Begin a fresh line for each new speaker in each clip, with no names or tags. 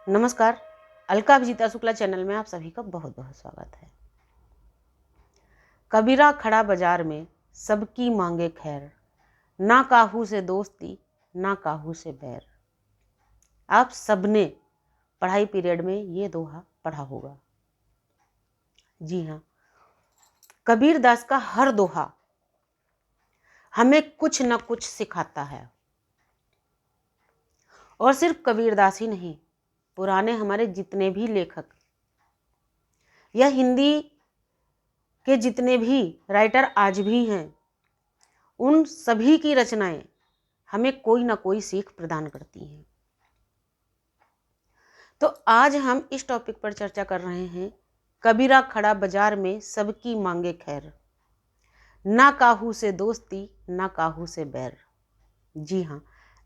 नमस्कार। अलका अभिजीता शुक्ला चैनल में आप सभी का बहुत बहुत स्वागत है। कबीरा खड़ा बाजार में सबकी मांगे खैर, ना काहू से दोस्ती ना काहू से बैर। आप सबने पढ़ाई पीरियड में ये दोहा पढ़ा होगा। जी हाँ, कबीर दास का हर दोहा हमें कुछ न कुछ सिखाता है। और सिर्फ कबीर दास ही नहीं, पुराने हमारे जितने भी लेखक या हिंदी के जितने भी राइटर आज भी हैं, उन सभी की रचनाएं हमें कोई ना कोई सीख प्रदान करती हैं। तो आज हम इस टॉपिक पर चर्चा कर रहे हैं, कबीरा खड़ा बाजार में सबकी मांगे खैर, ना काहू से दोस्ती ना काहू से बैर। जी हाँ,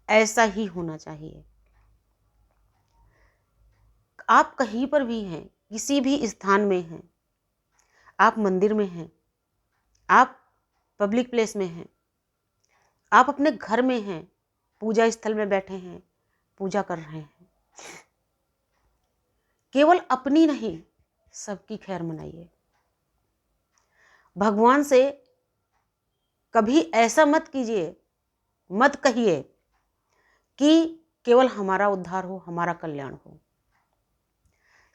ऐसा ही होना चाहिए। आप कहीं पर भी हैं, किसी भी स्थान में हैं, आप मंदिर में हैं, आप पब्लिक प्लेस में हैं, आप अपने घर में हैं, पूजा स्थल में बैठे हैं, पूजा कर रहे हैं, केवल अपनी नहीं सबकी खैर मनाइए। भगवान से कभी ऐसा मत कीजिए, मत कहिए कि केवल हमारा उद्धार हो, हमारा कल्याण हो,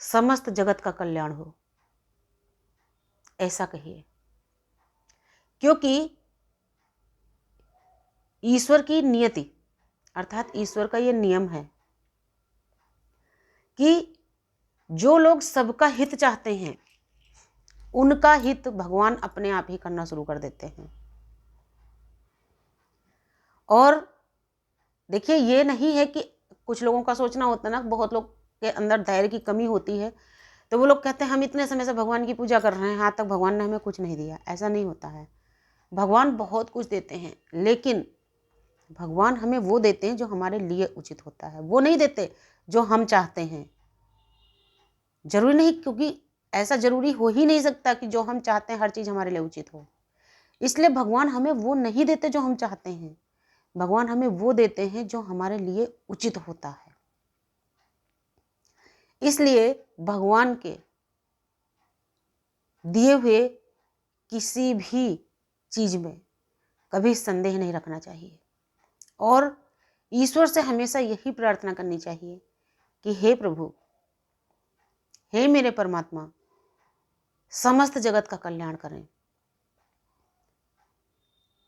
समस्त जगत का कल्याण हो, ऐसा कहिए। क्योंकि ईश्वर की नियति अर्थात ईश्वर का ये नियम है कि जो लोग सबका हित चाहते हैं, उनका हित भगवान अपने आप ही करना शुरू कर देते हैं। और देखिए, ये नहीं है कि कुछ लोगों का सोचना होता है ना, बहुत लोग के अंदर धैर्य की कमी होती है, तो वो लोग कहते हैं हम इतने समय से भगवान की पूजा कर रहे हैं, आज तक भगवान ने हमें कुछ नहीं दिया। ऐसा नहीं होता है। भगवान बहुत कुछ देते हैं, लेकिन भगवान हमें वो देते हैं जो हमारे लिए उचित होता है, वो नहीं देते जो हम चाहते हैं। जरूरी नहीं, क्योंकि ऐसा जरूरी हो ही नहीं सकता कि जो हम चाहते हैं हर चीज़ हमारे लिए उचित हो। इसलिए भगवान हमें वो नहीं देते जो हम चाहते हैं, भगवान हमें वो देते हैं जो हमारे लिए उचित होता है। इसलिए भगवान के दिए हुए किसी भी चीज़ में कभी संदेह नहीं रखना चाहिए और ईश्वर से हमेशा यही प्रार्थना करनी चाहिए कि हे प्रभु, हे मेरे परमात्मा, समस्त जगत का कल्याण करें,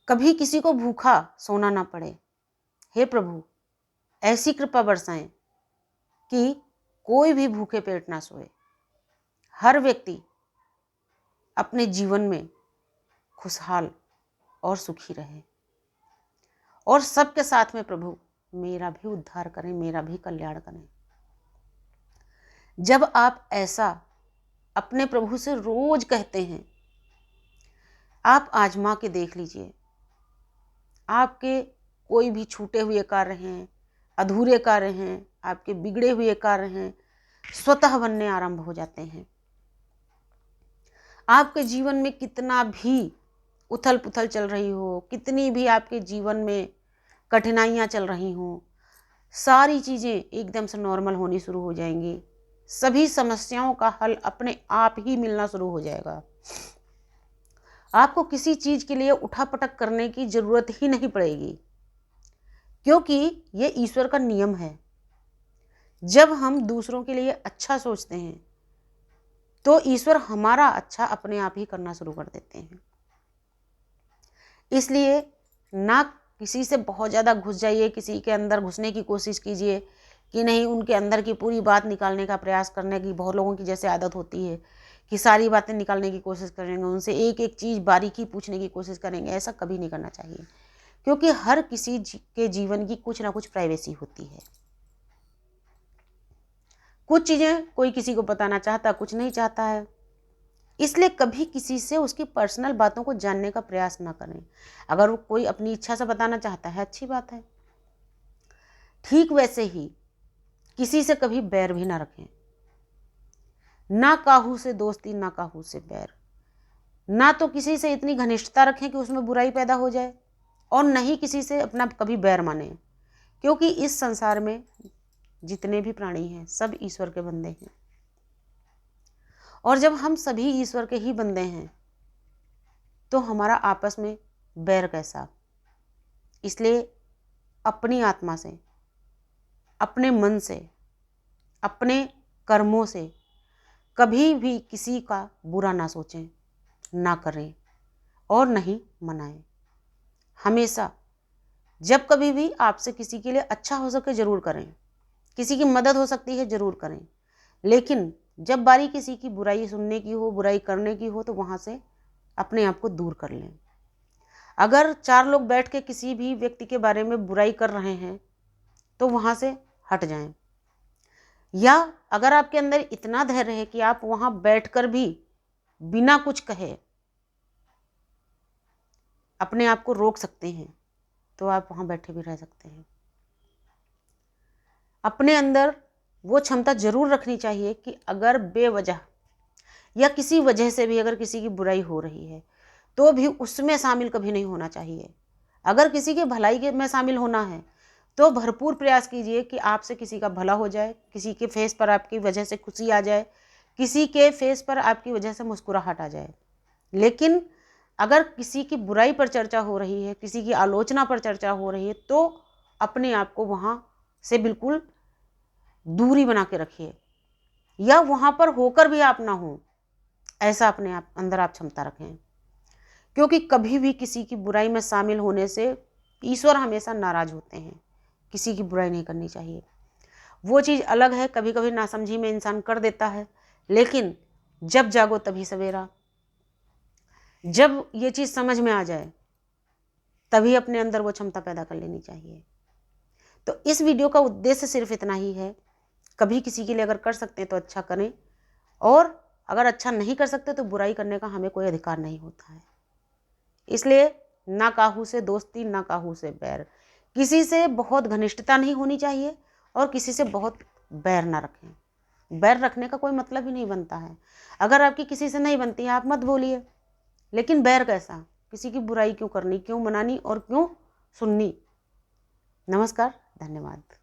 कभी किसी को भूखा सोना ना पड़े। हे प्रभु, ऐसी कृपा बरसाएं कि कोई भी भूखे पेट ना सोए, हर व्यक्ति अपने जीवन में खुशहाल और सुखी रहे, और सबके साथ में प्रभु मेरा भी उद्धार करें, मेरा भी कल्याण करें। जब आप ऐसा अपने प्रभु से रोज कहते हैं, आप आजमा के देख लीजिए, आपके कोई भी छूटे हुए कार्य हैं, अधूरे कार्य हैं, आपके बिगड़े हुए कार्य हैं, स्वतः बनने आरंभ हो जाते हैं। आपके जीवन में कितना भी उथल पुथल चल रही हो, कितनी भी आपके जीवन में कठिनाइयाँ चल रही हों, सारी चीज़ें एकदम से नॉर्मल होनी शुरू हो जाएंगी। सभी समस्याओं का हल अपने आप ही मिलना शुरू हो जाएगा। आपको किसी चीज़ के लिए उठापटक करने की ज़रूरत ही नहीं पड़ेगी, क्योंकि ये ईश्वर का नियम है। जब हम दूसरों के लिए अच्छा सोचते हैं तो ईश्वर हमारा अच्छा अपने आप ही करना शुरू कर देते हैं। इसलिए ना किसी से बहुत ज़्यादा घुस जाइए, किसी के अंदर घुसने की कोशिश कीजिए कि नहीं, उनके अंदर की पूरी बात निकालने का प्रयास करने की बहुत लोगों की जैसे आदत होती है कि सारी बातें निकालने की कोशिश करेंगे, उनसे एक एक चीज़ बारीकी पूछने की कोशिश करेंगे। ऐसा कभी नहीं करना चाहिए, क्योंकि हर किसी के जीवन की कुछ ना कुछ प्राइवेसी होती है। कुछ चीज़ें कोई किसी को बताना चाहता, कुछ नहीं चाहता है। इसलिए कभी किसी से उसकी पर्सनल बातों को जानने का प्रयास ना करें। अगर वो कोई अपनी इच्छा से बताना चाहता है, अच्छी बात है। ठीक वैसे ही किसी से कभी बैर भी ना रखें। ना काहू से दोस्ती ना काहू से बैर। ना तो किसी से इतनी घनिष्ठता रखें कि उसमें बुराई पैदा हो जाए, और न ही किसी से अपना कभी बैर माने, क्योंकि इस संसार में जितने भी प्राणी हैं सब ईश्वर के बंदे हैं। और जब हम सभी ईश्वर के ही बंदे हैं तो हमारा आपस में बैर कैसा। इसलिए अपनी आत्मा से, अपने मन से, अपने कर्मों से कभी भी किसी का बुरा ना सोचें, ना करें और नहीं मनाएं। हमेशा जब कभी भी आपसे किसी के लिए अच्छा हो सके ज़रूर करें, किसी की मदद हो सकती है ज़रूर करें, लेकिन जब बारी किसी की बुराई सुनने की हो, बुराई करने की हो, तो वहाँ से अपने आप को दूर कर लें। अगर 4 लोग बैठ के किसी भी व्यक्ति के बारे में बुराई कर रहे हैं तो वहाँ से हट जाएं। या अगर आपके अंदर इतना धैर्य है कि आप वहाँ बैठकर भी बिना कुछ कहे अपने आप को रोक सकते हैं तो आप वहाँ बैठे भी रह सकते हैं। अपने अंदर वो क्षमता जरूर रखनी चाहिए कि अगर बेवजह या किसी वजह से भी अगर किसी की बुराई हो रही है तो भी उसमें शामिल कभी नहीं होना चाहिए। अगर किसी के भलाई के में शामिल होना है तो भरपूर प्रयास कीजिए कि आपसे किसी का भला हो जाए, किसी के फेस पर आपकी वजह से खुशी आ जाए, किसी के फेस पर आपकी वजह से मुस्कुराहट आ जाए। लेकिन अगर किसी की बुराई पर चर्चा हो रही है, किसी की आलोचना पर चर्चा हो रही है, तो अपने आप को वहाँ से बिल्कुल दूरी बना के रखिए, या वहाँ पर होकर भी आप ना हो ऐसा अपने आप अंदर आप क्षमता रखें। क्योंकि कभी भी किसी की बुराई में शामिल होने से ईश्वर हमेशा नाराज होते हैं। किसी की बुराई नहीं करनी चाहिए। वो चीज़ अलग है, कभी कभी नासमझी में इंसान कर देता है, लेकिन जब जागो तभी सवेरा। जब ये चीज़ समझ में आ जाए तभी अपने अंदर वो क्षमता पैदा कर लेनी चाहिए। तो इस वीडियो का उद्देश्य सिर्फ इतना ही है, कभी किसी के लिए अगर कर सकते हैं तो अच्छा करें, और अगर अच्छा नहीं कर सकते तो बुराई करने का हमें कोई अधिकार नहीं होता है। इसलिए ना काहू से दोस्ती, ना काहू से बैर। किसी से बहुत घनिष्ठता नहीं होनी चाहिए और किसी से बहुत बैर ना रखें। बैर रखने का कोई मतलब ही नहीं बनता है। अगर आपकी किसी से नहीं बनती है आप मत बोलिए, लेकिन बैर कैसा, किसी की बुराई क्यों करनी, क्यों मनानी और क्यों सुननी। नमस्कार, धन्यवाद।